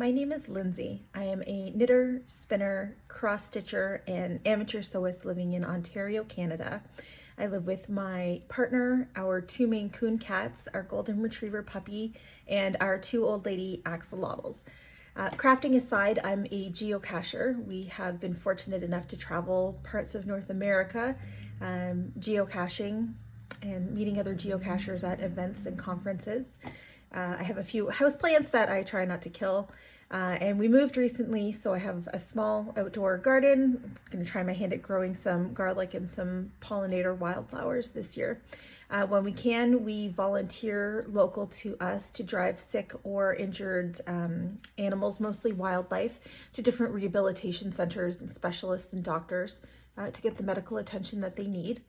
My name is Lindsay. I am a knitter, spinner, cross stitcher, and amateur sewist living in Ontario, Canada. I live with my partner, our two Maine Coon cats, our golden retriever puppy, and our two old lady axolotls. Crafting aside, I'm a geocacher. We have been fortunate enough to travel parts of North America, geocaching and meeting other geocachers at events and conferences. I have a few houseplants that I try not to kill. And we moved recently, so I have a small outdoor garden. I'm gonna try my hand at growing some garlic and some pollinator wildflowers this year. When we can, we volunteer local to us to drive sick or injured animals, mostly wildlife, to different rehabilitation centers and specialists and doctors to get the medical attention that they need.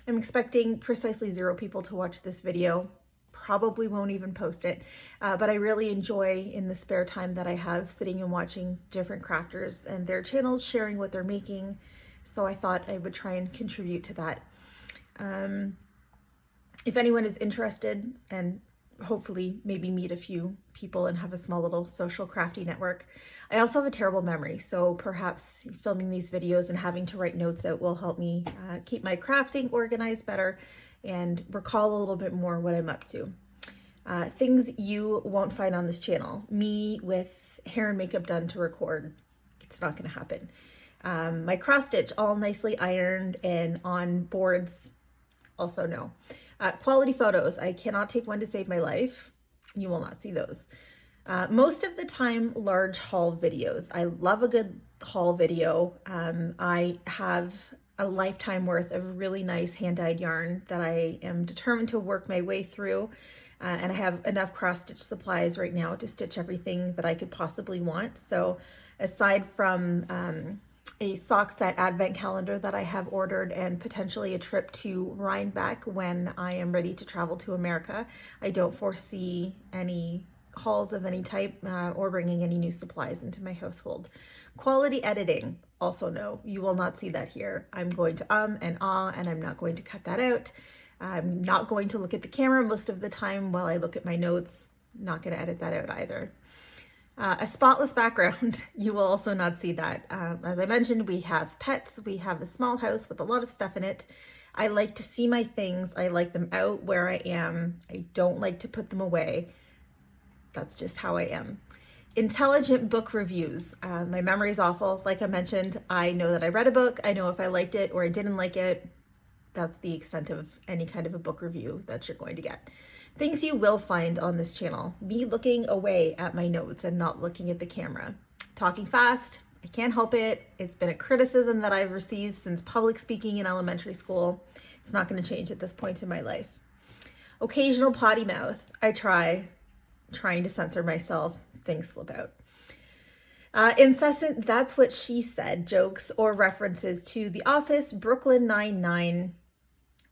I'm expecting precisely 0 people to watch this video. Probably won't even post it, but I really enjoy in the spare time that I have sitting and watching different crafters and their channels, sharing what they're making. So I thought I would try and contribute to that. If anyone is interested, and hopefully maybe meet a few people and have a small little social crafty network. I also have a terrible memory, so perhaps filming these videos and having to write notes out will help me keep my crafting organized better and recall a little bit more what I'm up to. Things you won't find on this channel. Me with hair and makeup done to record. It's not gonna happen. My cross stitch all nicely ironed and on boards. Also no. Quality photos. I cannot take one to save my life. You will not see those. Most of the time, large haul videos. I love a good haul video. I have a lifetime worth of really nice hand-dyed yarn that I am determined to work my way through. And I have enough cross-stitch supplies right now to stitch everything that I could possibly want. So aside from a sock set advent calendar that I have ordered and potentially a trip to Rhinebeck when I am ready to travel to America, I don't foresee any hauls of any type or bringing any new supplies into my household. Quality editing, also no, you will not see that here. I'm going to and ah, and I'm not going to cut that out. I'm not going to look at the camera most of the time while I look at my notes. Not going to edit that out either. A spotless background, you will also not see that. As I mentioned, we have pets, we have a small house with a lot of stuff in it. I like to see my things, I like them out where I am. I don't like to put them away. That's just how I am. Intelligent book reviews. My memory is awful. Like I mentioned, I know that I read a book, I know if I liked it or I didn't like it. That's the extent of any kind of a book review that you're going to get. Things you will find on this channel. Me looking away at my notes and not looking at the camera. Talking fast, I can't help it. It's been a criticism that I've received since public speaking in elementary school. It's not going to change at this point in my life. Occasional potty mouth. I trying to censor myself. Things slip out. Incessant, that's what she said, jokes or references to The Office, Brooklyn Nine-Nine.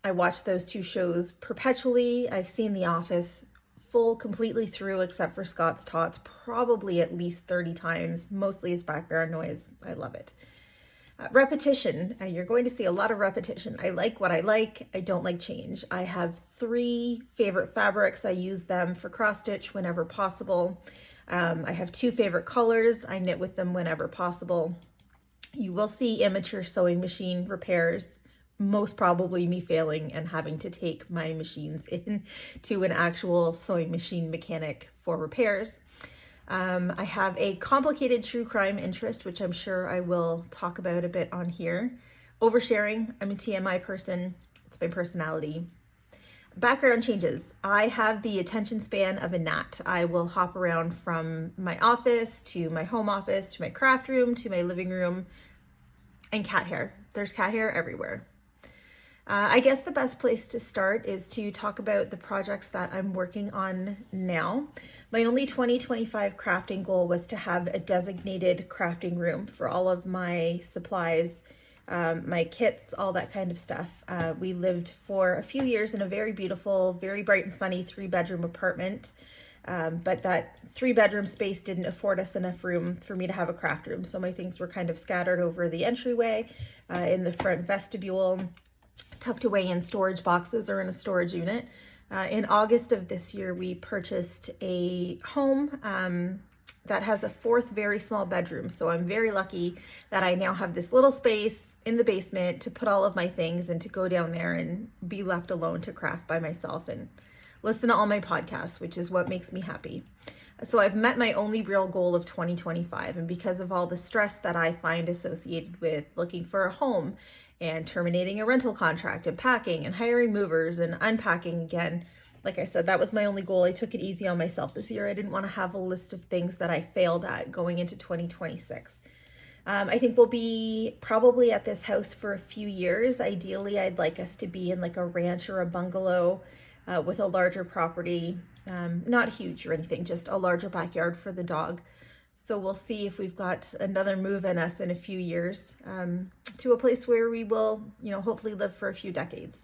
I watch those two shows perpetually. I've seen The Office completely through, except for Scott's Tots, probably at least 30 times, mostly as background noise. I love it. Repetition. You're going to see a lot of repetition. I like what I like. I don't like change. I have 3 favorite fabrics. I use them for cross stitch whenever possible. I have 2 favorite colors. I knit with them whenever possible. You will see amateur sewing machine repairs, most probably me failing and having to take my machines in to an actual sewing machine mechanic for repairs. I have a complicated true crime interest, which I'm sure I will talk about a bit on here. Oversharing, I'm a TMI person. It's my personality. Background changes. I have the attention span of a gnat. I will hop around from my office to my home office to my craft room to my living room. And cat hair. There's cat hair everywhere. I guess the best place to start is to talk about the projects that I'm working on now. My only 2025 crafting goal was to have a designated crafting room for all of my supplies, my kits, all that kind of stuff. We lived for a few years in a very beautiful, very bright and sunny 3-bedroom apartment, but that 3-bedroom space didn't afford us enough room for me to have a craft room. So my things were kind of scattered over the entryway, in the front vestibule, tucked away in storage boxes or in a storage unit. In August of this year, we purchased a home that has a fourth very small bedroom. So I'm very lucky that I now have this little space in the basement to put all of my things and to go down there and be left alone to craft by myself and listen to all my podcasts, which is what makes me happy. So I've met my only real goal of 2025, and because of all the stress that I find associated with looking for a home and terminating a rental contract and packing and hiring movers and unpacking again, like I said, that was my only goal. I took it easy on myself this year. I didn't want to have a list of things that I failed at going into 2026. I think we'll be probably at this house for a few years. Ideally, I'd like us to be in like a ranch or a bungalow with a larger property, not huge or anything, just a larger backyard for the dog. So we'll see if we've got another move in us in a few years to a place where we will, hopefully live for a few decades.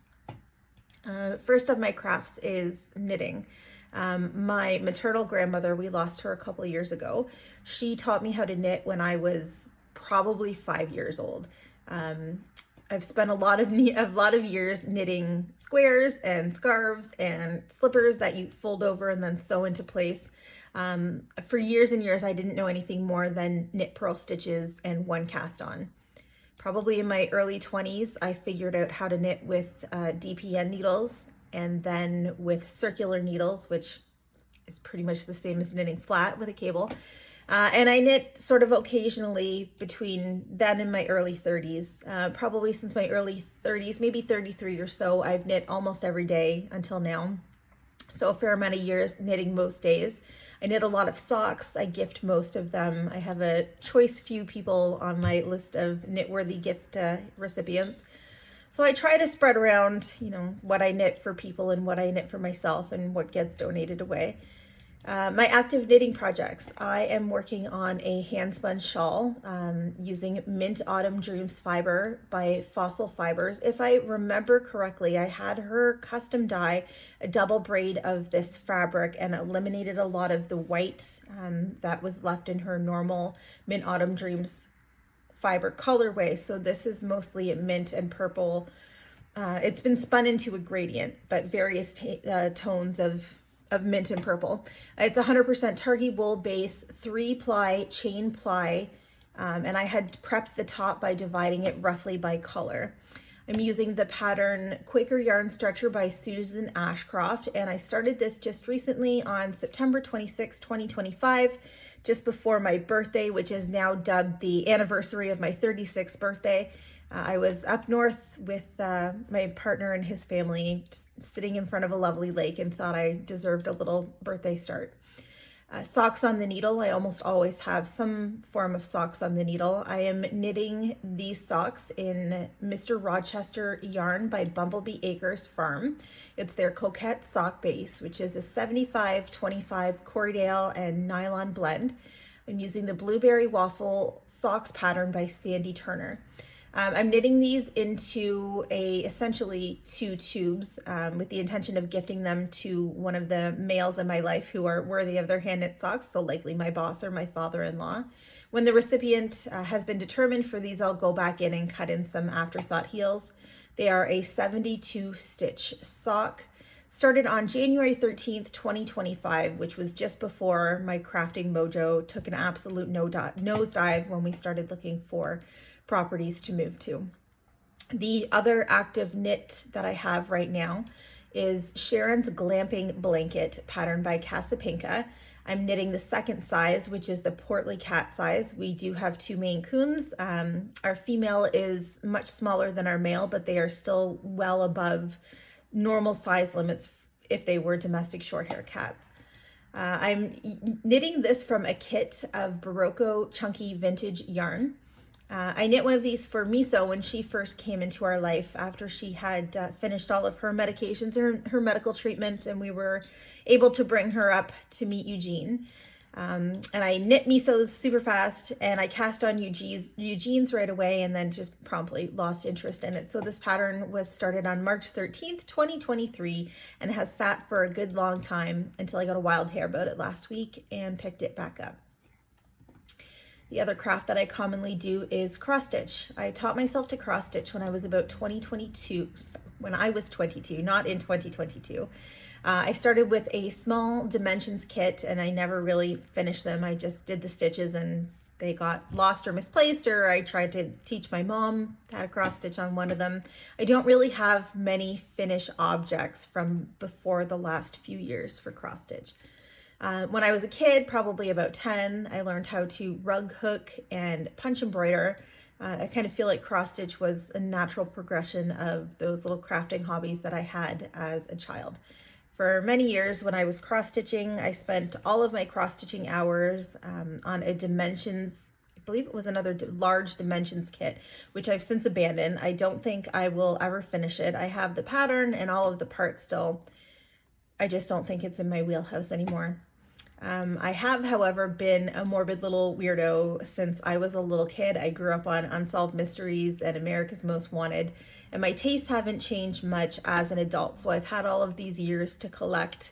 First of my crafts is knitting. My maternal grandmother, we lost her a couple of years ago. She taught me how to knit when I was probably 5 years old. I've spent a lot of years knitting squares and scarves and slippers that you fold over and then sew into place. For years and years, I didn't know anything more than knit purl stitches and one cast on. Probably in my early 20s, I figured out how to knit with DPN needles and then with circular needles, which is pretty much the same as knitting flat with a cable. And I knit sort of occasionally between then and my early 30s. Probably since my early 30s, maybe 33 or so, I've knit almost every day until now. So a fair amount of years knitting most days. I knit a lot of socks. I gift most of them. I have a choice few people on my list of knit-worthy gift recipients. So I try to spread around, what I knit for people and what I knit for myself and what gets donated away. My active knitting projects. I am working on a hand-spun shawl using Mint Autumn Dreams fiber by Fossil Fibers. If I remember correctly, I had her custom dye a double braid of this fabric and eliminated a lot of the white that was left in her normal Mint Autumn Dreams fiber colorway. So this is mostly a mint and purple. It's been spun into a gradient, but various tones of mint and purple. It's 100% Targhee wool base, 3-ply chain ply, and I had prepped the top by dividing it roughly by color. I'm using the pattern Quaker Yarn Stretcher by Susan Ashcroft, and I started this just recently on September 26, 2025, just before my birthday, which is now dubbed the anniversary of my 36th birthday. I was up north with my partner and his family, sitting in front of a lovely lake, and thought I deserved a little birthday start. Socks on the needle. I almost always have some form of socks on the needle. I am knitting these socks in Mr. Rochester yarn by Bumblebee Acres Farm. It's their Coquette sock base, which is a 75-25 Corriedale and nylon blend. I'm using the Blueberry Waffle socks pattern by Sandy Turner. I'm knitting these into essentially 2 tubes with the intention of gifting them to one of the males in my life who are worthy of their hand knit socks, so likely my boss or my father-in-law. When the recipient has been determined for these, I'll go back in and cut in some afterthought heels. They are a 72 stitch sock. Started on January 13th, 2025, which was just before my crafting mojo took an absolute nosedive when we started looking for properties to move to. The other active knit that I have right now is Sharon's Glamping Blanket pattern by Casapinka. I'm knitting the second size, which is the Portly Cat size. We do have 2 Maine Coons. Our female is much smaller than our male, but they are still well above normal size limits if they were domestic short hair cats. I'm knitting this from a kit of Barocco chunky vintage yarn. I knit one of these for Miso when she first came into our life after she had finished all of her medications, her medical treatment, and we were able to bring her up to meet Eugene. And I knit Miso's super fast, and I cast on Eugene's right away, and then just promptly lost interest in it. So this pattern was started on March 13th, 2023, and has sat for a good long time until I got a wild hair about it last week and picked it back up. The other craft that I commonly do is cross stitch. I taught myself to cross stitch when I was about when I was 22, not in 2022. I started with a small dimensions kit and I never really finished them. I just did the stitches and they got lost or misplaced, or I tried to teach my mom how to cross stitch on one of them. I don't really have many finished objects from before the last few years for cross stitch. When I was a kid, probably about 10, I learned how to rug hook and punch embroider. I kind of feel like cross stitch was a natural progression of those little crafting hobbies that I had as a child. For many years when I was cross stitching, I spent all of my cross stitching hours on a dimensions, I believe it was another large dimensions kit, which I've since abandoned. I don't think I will ever finish it. I have the pattern and all of the parts still. I just don't think it's in my wheelhouse anymore. I have, however, been a morbid little weirdo since I was a little kid. I grew up on Unsolved Mysteries and America's Most Wanted, and my tastes haven't changed much as an adult. So I've had all of these years to collect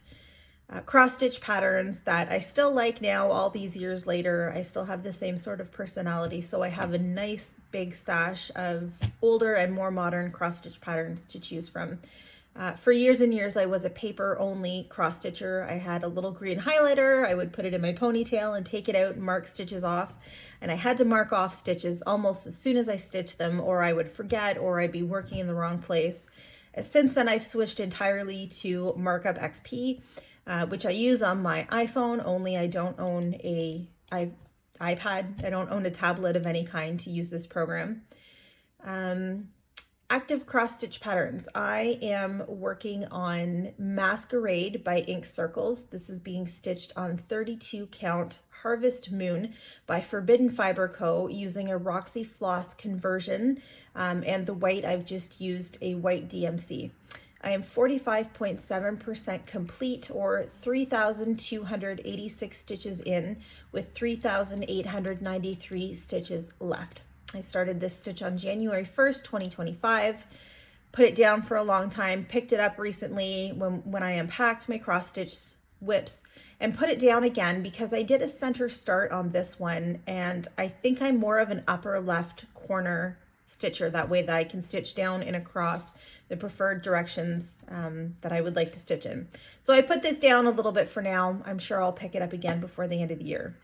cross-stitch patterns that I still like now, all these years later. I still have the same sort of personality, so I have a nice big stash of older and more modern cross-stitch patterns to choose from. For years and years, I was a paper-only cross-stitcher. I had a little green highlighter. I would put it in my ponytail and take it out and mark stitches off. And I had to mark off stitches almost as soon as I stitched them, or I would forget, or I'd be working in the wrong place. Since then, I've switched entirely to Markup XP, which I use on my iPhone, only I don't own a iPad. I don't own a tablet of any kind to use this program. Active cross stitch patterns. I am working on Masquerade by Ink Circles. This is being stitched on 32 count Harvest Moon by Forbidden Fiber Co. using a Roxy Floss conversion, and the white I've just used a white DMC. I am 45.7% complete, or 3,286 stitches in, with 3,893 stitches left. I started this stitch on January 1st, 2025, put it down for a long time, picked it up recently when I unpacked my cross stitch whips and put it down again because I did a center start on this one, and I think I'm more of an upper left corner stitcher, that way that I can stitch down and across the preferred directions that I would like to stitch in. So I put this down a little bit for now. I'm sure I'll pick it up again before the end of the year.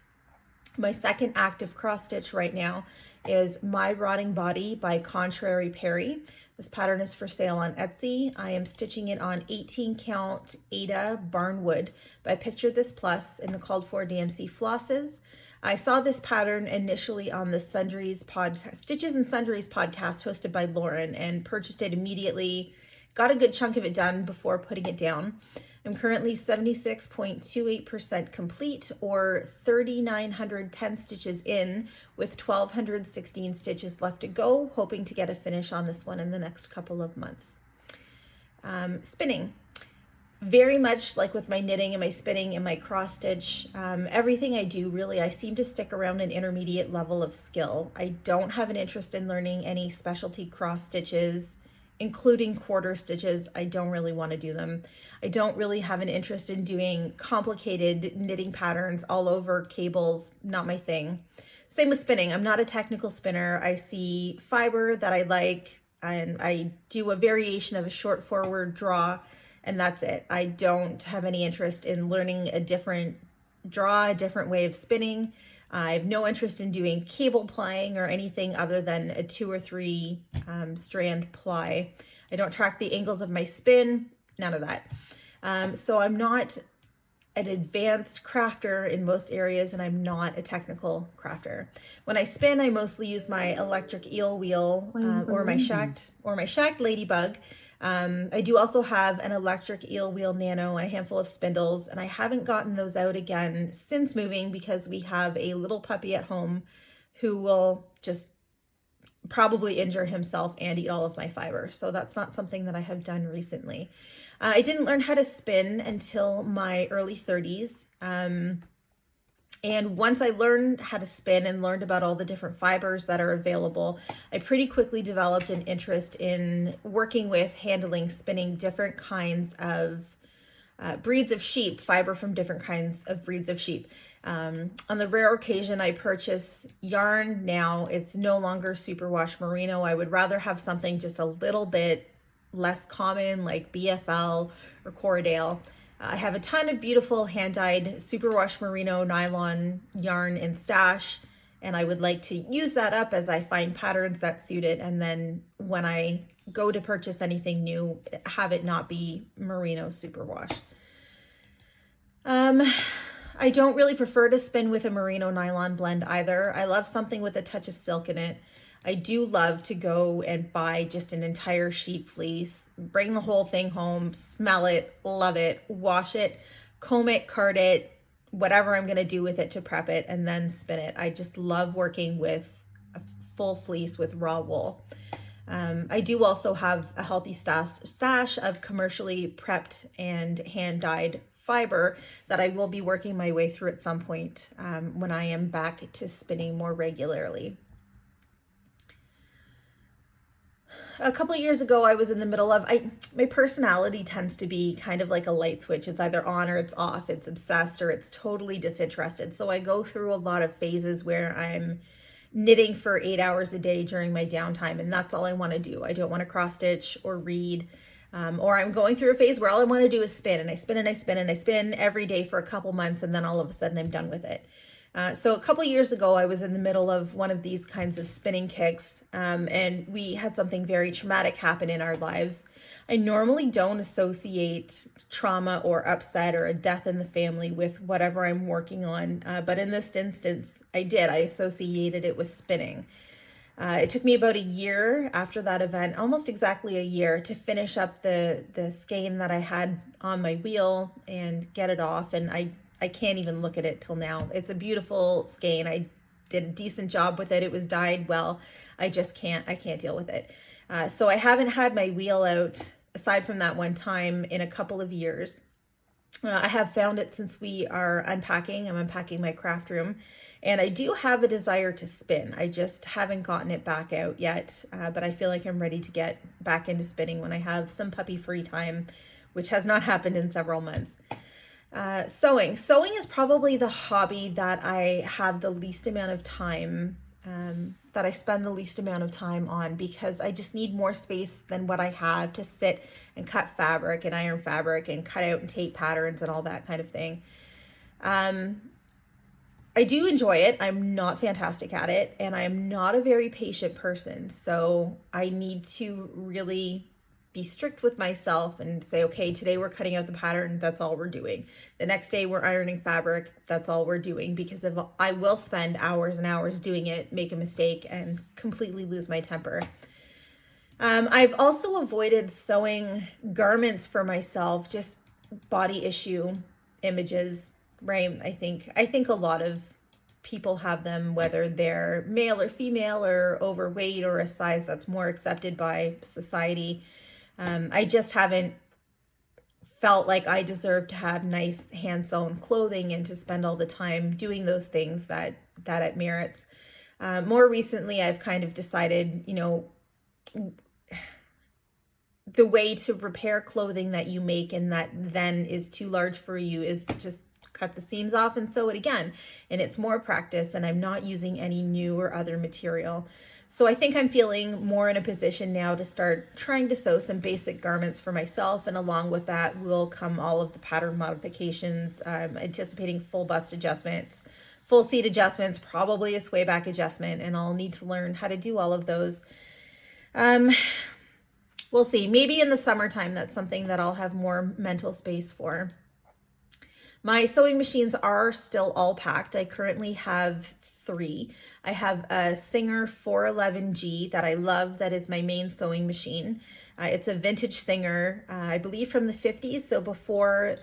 My second active cross stitch right now is My Rotting Body by Contrary Perry. This pattern is for sale on Etsy. I am stitching it on 18 count Ada Barnwood by Picture This Plus in the called for DMC flosses. I saw this pattern initially on the Sundries podcast, Stitches and Sundries podcast hosted by Lauren, and purchased it immediately. Got a good chunk of it done before putting it down. I'm currently 76.28% complete, or 3,910 stitches in, with 1,216 stitches left to go, hoping to get a finish on this one in the next couple of months. Spinning. Very much like with my knitting and my spinning and my cross stitch, everything I do, really, I seem to stick around an intermediate level of skill. I don't have an interest in learning any specialty cross stitches, including quarter stitches. I don't really want to do them. I don't really have an interest in doing complicated knitting patterns all over cables, not my thing. Same with spinning. I'm not a technical spinner. I see fiber that I like, and I do a variation of a short forward draw, and that's it. I don't have any interest in learning a different draw, a different way of spinning. I have no interest in doing cable plying or anything other than a 2 or 3 strand ply. I don't track the angles of my spin, none of that. So I'm not an advanced crafter in most areas, and I'm not a technical crafter. When I spin, I mostly use my electric eel wheel or my shacked ladybug. I do also have an electric eel wheel nano and a handful of spindles, and I haven't gotten those out again since moving because we have a little puppy at home who will just probably injure himself and eat all of my fiber. So that's not something that I have done recently. I didn't learn how to spin until my early 30s. And once I learned how to spin and learned about all the different fibers that are available, I pretty quickly developed an interest in working with, handling, spinning different kinds of breeds of sheep, fiber from different kinds of breeds of sheep. On the rare occasion I purchase yarn now, it's no longer superwash merino. I would rather have something just a little bit less common, like BFL or Corriedale. I have a ton of beautiful hand-dyed superwash merino nylon yarn in stash, and I would like to use that up as I find patterns that suit it, and then when I go to purchase anything new, have it not be merino superwash. I don't really prefer to spin with a merino nylon blend either. I love something with a touch of silk in it. I do love to go and buy just an entire sheep fleece, bring the whole thing home, smell it, love it, wash it, comb it, card it, whatever I'm gonna do with it to prep it, and then spin it. I just love working with a full fleece with raw wool. I do also have a healthy stash of commercially prepped and hand-dyed fiber that I will be working my way through at some point when I am back to spinning more regularly. A couple of years ago, I was in the middle of, my personality tends to be kind of like a light switch. It's either on or it's off. It's obsessed or it's totally disinterested. So I go through a lot of phases where I'm knitting for 8 hours a day during my downtime, and that's all I want to do. I don't want to cross stitch or read, or I'm going through a phase where all I want to do is spin, and I spin and I spin and I spin every day for a couple months, and then all of a sudden I'm done with it. So a couple of years ago, I was in the middle of one of these kinds of spinning kicks, and we had something very traumatic happen in our lives. I normally don't associate trauma or upset or a death in the family with whatever I'm working on, but in this instance, I did. I associated it with spinning. It took me about a year after that event, almost exactly a year, to finish up the skein that I had on my wheel and get it off, and I can't even look at it till now. It's a beautiful skein. I did a decent job with it. It was dyed well. I can't deal with it. So I haven't had my wheel out, aside from that one time, in a couple of years. I have found it since we are unpacking. I'm unpacking my craft room, and I do have a desire to spin. I just haven't gotten it back out yet, but I feel like I'm ready to get back into spinning when I have some puppy free time, which has not happened in several months. Sewing is probably the hobby that I have the least amount of time, that I spend the least amount of time on, because I just need more space than what I have to sit and cut fabric and iron fabric and cut out and tape patterns and all that kind of thing. I do enjoy it. I'm not fantastic at it, and I'm not a very patient person, so I need to really be strict with myself and say, okay, today we're cutting out the pattern, that's all we're doing. The next day we're ironing fabric, that's all we're doing, because if I will spend hours and hours doing it, make a mistake, and completely lose my temper. I've also avoided sewing garments for myself, just body issue images, right? I think a lot of people have them, whether they're male or female or overweight or a size that's more accepted by society. I just haven't felt like I deserve to have nice hand-sewn clothing and to spend all the time doing those things that it merits. More recently, I've kind of decided, the way to repair clothing that you make and that then is too large for you is just cut the seams off and sew it again. And it's more practice, and I'm not using any new or other material. So I think I'm feeling more in a position now to start trying to sew some basic garments for myself, and along with that will come all of the pattern modifications. I'm anticipating full bust adjustments, full seat adjustments, probably a sway back adjustment, and I'll need to learn how to do all of those. We'll see. Maybe in the summertime, that's something that I'll have more mental space for. My sewing machines are still all packed. I currently have 3. I have a Singer 411G that I love, that is my main sewing machine. It's a vintage Singer, I believe from the 50s, so before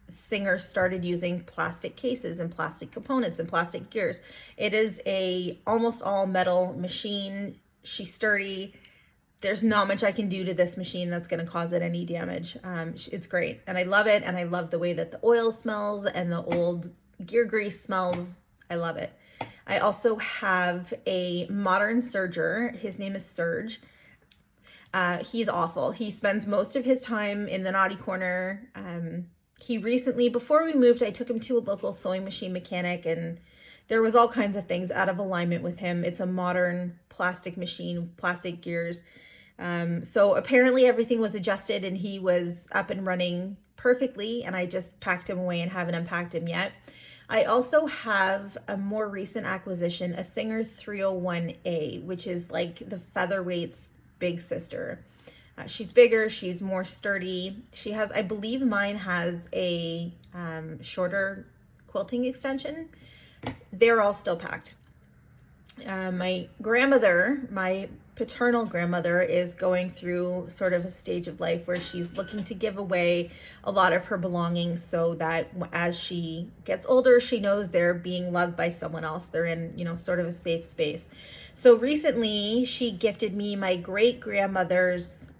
Singer started using plastic cases and plastic components and plastic gears. It is a almost all metal machine. She's sturdy. There's not much I can do to this machine that's going to cause it any damage. It's great, and I love it, and I love the way that the oil smells and the old gear grease smells. I love it. I also have a modern serger. His name is Serge. He's awful. He spends most of his time in the naughty corner. He recently, before we moved, I took him to a local sewing machine mechanic, and there was all kinds of things out of alignment with him. It's a modern plastic machine, plastic gears. So apparently everything was adjusted and he was up and running perfectly, and I just packed him away and haven't unpacked him yet. I also have a more recent acquisition, a Singer 301A, which is like the Featherweight's big sister. She's bigger, she's more sturdy. She has, I believe mine has a shorter quilting extension. They're all still packed. My grandmother, my paternal grandmother, is going through sort of a stage of life where she's looking to give away a lot of her belongings so that as she gets older, she knows they're being loved by someone else. They're in, you know, sort of a safe space. So recently she gifted me my great grandmother's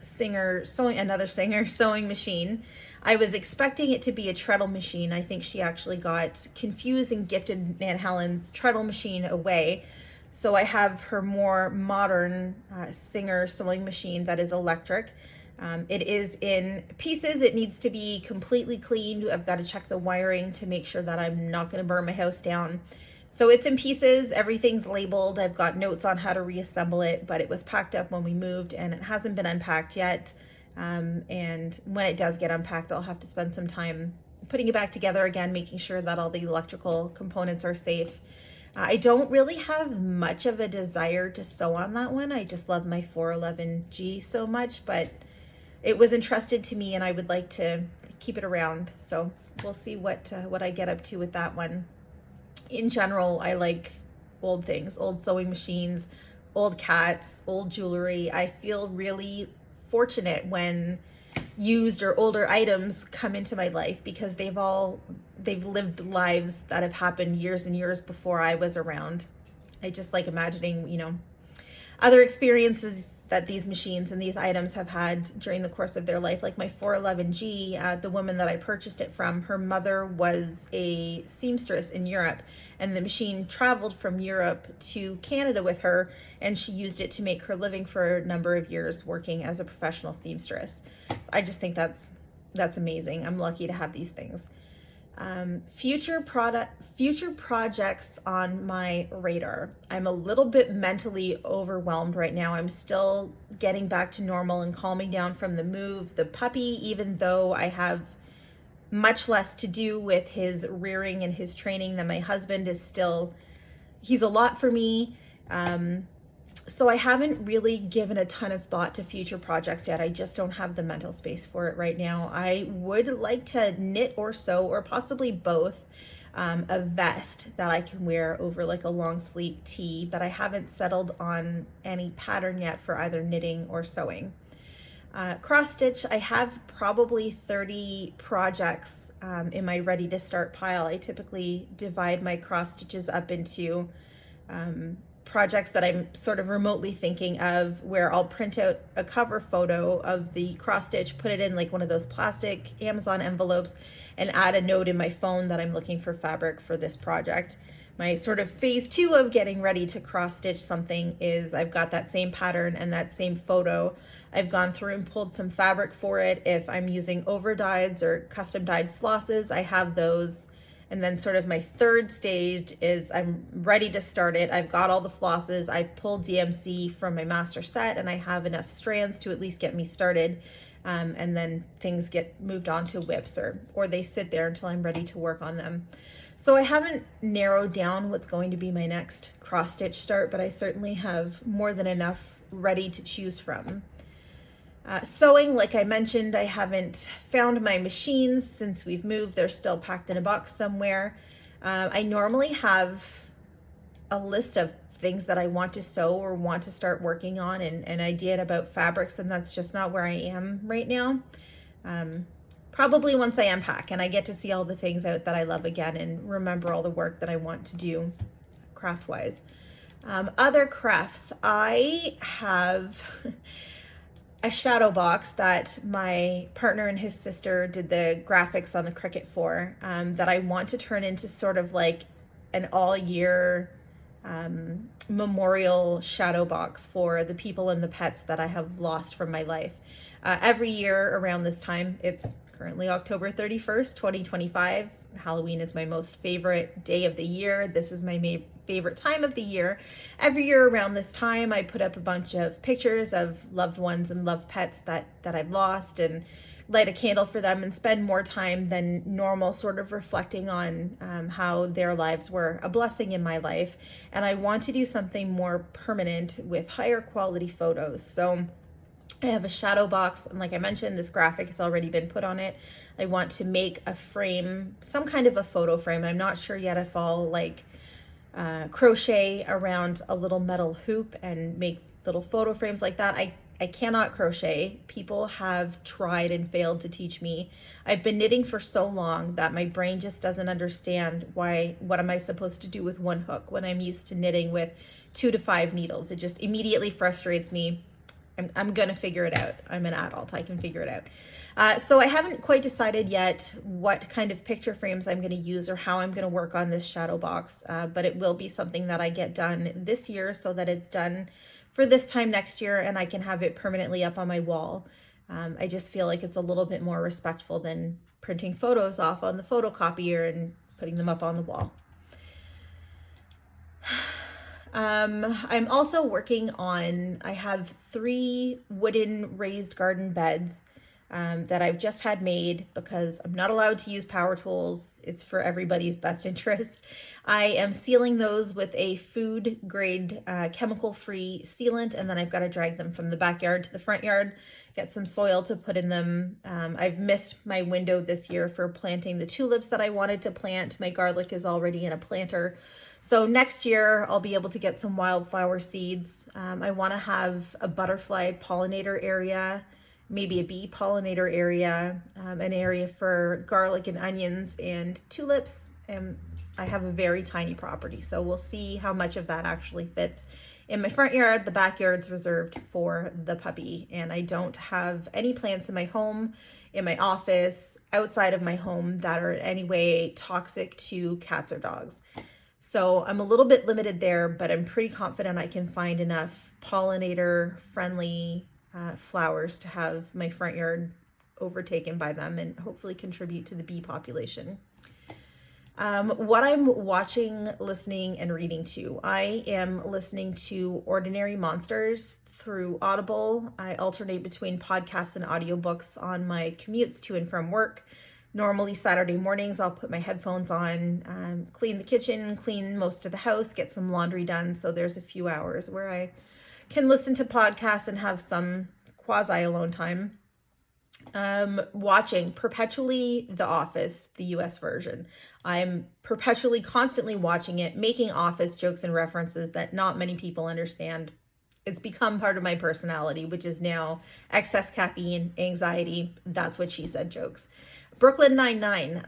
Singer sewing machine. I was expecting it to be a treadle machine. I think she actually got confused and gifted Aunt Helen's treadle machine away. So I have her more modern Singer sewing machine that is electric. It is in pieces. It needs to be completely cleaned. I've got to check the wiring to make sure that I'm not going to burn my house down. So it's in pieces. Everything's labeled. I've got notes on how to reassemble it, but it was packed up when we moved and it hasn't been unpacked yet. And when it does get unpacked, I'll have to spend some time putting it back together again, making sure that all the electrical components are safe. I don't really have much of a desire to sew on that one. I just love my 411G so much, but it was entrusted to me and I would like to keep it around. So we'll see what I get up to with that one. In general, I like old things, old sewing machines, old cats, old jewelry. I feel really fortunate when used or older items come into my life because they've lived lives that have happened years and years before I was around. I just like imagining, you know, other experiences that these machines and these items have had during the course of their life. Like my 411G, the woman that I purchased it from, her mother was a seamstress in Europe, and the machine traveled from Europe to Canada with her, and she used it to make her living for a number of years working as a professional seamstress. I just think that's amazing. I'm lucky to have these things. Future projects on my radar. I'm a little bit mentally overwhelmed right now. I'm still getting back to normal and calming down from the move. The puppy, even though I have much less to do with his rearing and his training than my husband, he's a lot for me. So I haven't really given a ton of thought to future projects yet. I just don't have the mental space for it right now. I would like to knit or sew, or possibly both, a vest that I can wear over like a long sleeve tee, but I haven't settled on any pattern yet for either knitting or sewing. Cross stitch, I have probably 30 projects in my ready to start pile. I typically divide my cross stitches up into projects that I'm sort of remotely thinking of, where I'll print out a cover photo of the cross stitch, put it in like one of those plastic Amazon envelopes, and add a note in my phone that I'm looking for fabric for this project. My sort of phase 2 of getting ready to cross stitch something is I've got that same pattern and that same photo. I've gone through and pulled some fabric for it. If I'm using over dyes or custom dyed flosses, I have those. And then sort of my third stage is I'm ready to start it. I've got all the flosses. I pulled DMC from my master set and I have enough strands to at least get me started. And then things get moved on to whips or they sit there until I'm ready to work on them. So I haven't narrowed down what's going to be my next cross stitch start, but I certainly have more than enough ready to choose from. Sewing, like I mentioned, I haven't found my machines since we've moved. They're still packed in a box somewhere. I normally have a list of things that I want to sew or want to start working on, and an idea about fabrics, and that's just not where I am right now. Probably once I unpack and I get to see all the things out that I love again and remember all the work that I want to do craft-wise. Other crafts, I have a shadow box that my partner and his sister did the graphics on the Cricut for, that I want to turn into sort of like an all-year memorial shadow box for the people and the pets that I have lost from my life. Every year around this time, it's currently October 31st, 2025. Halloween is my most favorite day of the year. This is my favorite time of the year. Every year around this time, I put up a bunch of pictures of loved ones and loved pets that I've lost, and light a candle for them and spend more time than normal sort of reflecting on how their lives were a blessing in my life. And I want to do something more permanent with higher quality photos. So I have a shadow box, and like I mentioned, this graphic has already been put on it. I want to make a frame, some kind of a photo frame. I'm not sure yet if I'll crochet around a little metal hoop and make little photo frames like that. I cannot crochet. People have tried and failed to teach me. I've been knitting for so long that my brain just doesn't understand what am I supposed to do with one hook when I'm used to knitting with 2 to 5 needles. It just immediately frustrates me. I'm gonna figure it out. I'm an adult, I can figure it out. So I haven't quite decided yet what kind of picture frames I'm gonna use or how I'm gonna work on this shadow box, but it will be something that I get done this year so that it's done for this time next year and I can have it permanently up on my wall. I just feel like it's a little bit more respectful than printing photos off on the photocopier and putting them up on the wall. I'm also working on, I have 3 wooden raised garden beds that I've just had made because I'm not allowed to use power tools. It's for everybody's best interest. I am sealing those with a food grade chemical-free sealant, and then I've got to drag them from the backyard to the front yard, get some soil to put in them. I've missed my window this year for planting the tulips that I wanted to plant. My garlic is already in a planter. So next year I'll be able to get some wildflower seeds. I want to have a butterfly pollinator area, maybe a bee pollinator area, an area for garlic and onions and tulips. And I have a very tiny property, so we'll see how much of that actually fits in my front yard. The backyard's reserved for the puppy, and I don't have any plants in my home, in my office, outside of my home that are in any way toxic to cats or dogs. So I'm a little bit limited there, but I'm pretty confident I can find enough pollinator friendly flowers to have my front yard overtaken by them and hopefully contribute to the bee population. What I'm watching, listening, and reading to. I am listening to Ordinary Monsters through Audible. I alternate between podcasts and audiobooks on my commutes to and from work. Normally Saturday mornings, I'll put my headphones on, clean the kitchen, clean most of the house, get some laundry done. So there's a few hours where I can listen to podcasts and have some quasi-alone time. Watching perpetually The Office, the US version. I'm perpetually, constantly watching it, making Office jokes and references that not many people understand. It's become part of my personality, which is now excess caffeine, anxiety, that's what she said jokes. Brooklyn Nine-Nine,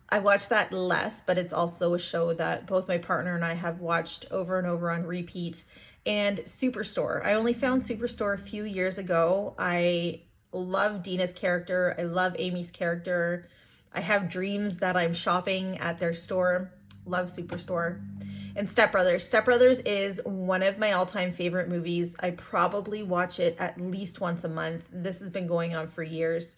I watch that less, but it's also a show that both my partner and I have watched over and over on repeat. And Superstore. I only found Superstore a few years ago. I love Dina's character. I love Amy's character. I have dreams that I'm shopping at their store. Love Superstore. And Step Brothers. Step Brothers is one of my all-time favorite movies. I probably watch it at least once a month. This has been going on for years.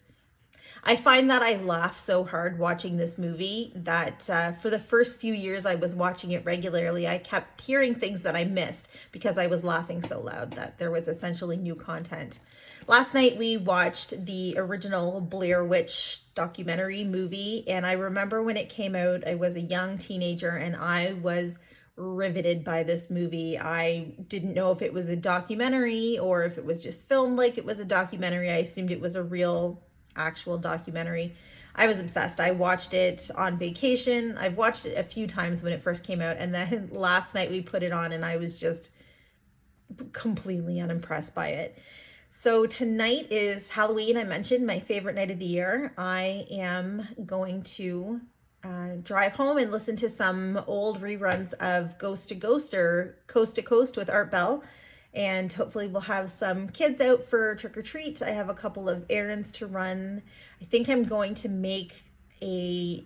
I find that I laugh so hard watching this movie that for the first few years I was watching it regularly, I kept hearing things that I missed because I was laughing so loud that there was essentially new content. Last night we watched the original Blair Witch documentary movie, and I remember when it came out, I was a young teenager and I was riveted by this movie. I didn't know if it was a documentary or if it was just filmed like it was a documentary. I assumed it was a real actual documentary. I was obsessed. I watched it on vacation. I've watched it a few times when it first came out, and then last night we put it on and I was just completely unimpressed by it. So tonight is Halloween. I mentioned my favorite night of the year. I am going to drive home and listen to some old reruns of Ghost to Ghost or Coast to Coast with Art Bell. And hopefully we'll have some kids out for trick-or-treat. I have a couple of errands to run. I think I'm going to make a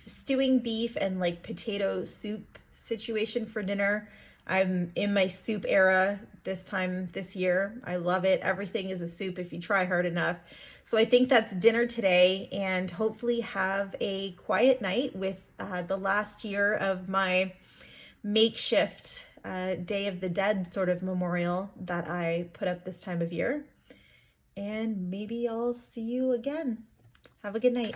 stewing beef and like potato soup situation for dinner. I'm in my soup era this time this year. I love it. Everything is a soup if you try hard enough. So I think that's dinner today, and hopefully have a quiet night with the last year of my makeshift Day of the Dead sort of memorial that I put up this time of year. And maybe I'll see you again. Have a good night.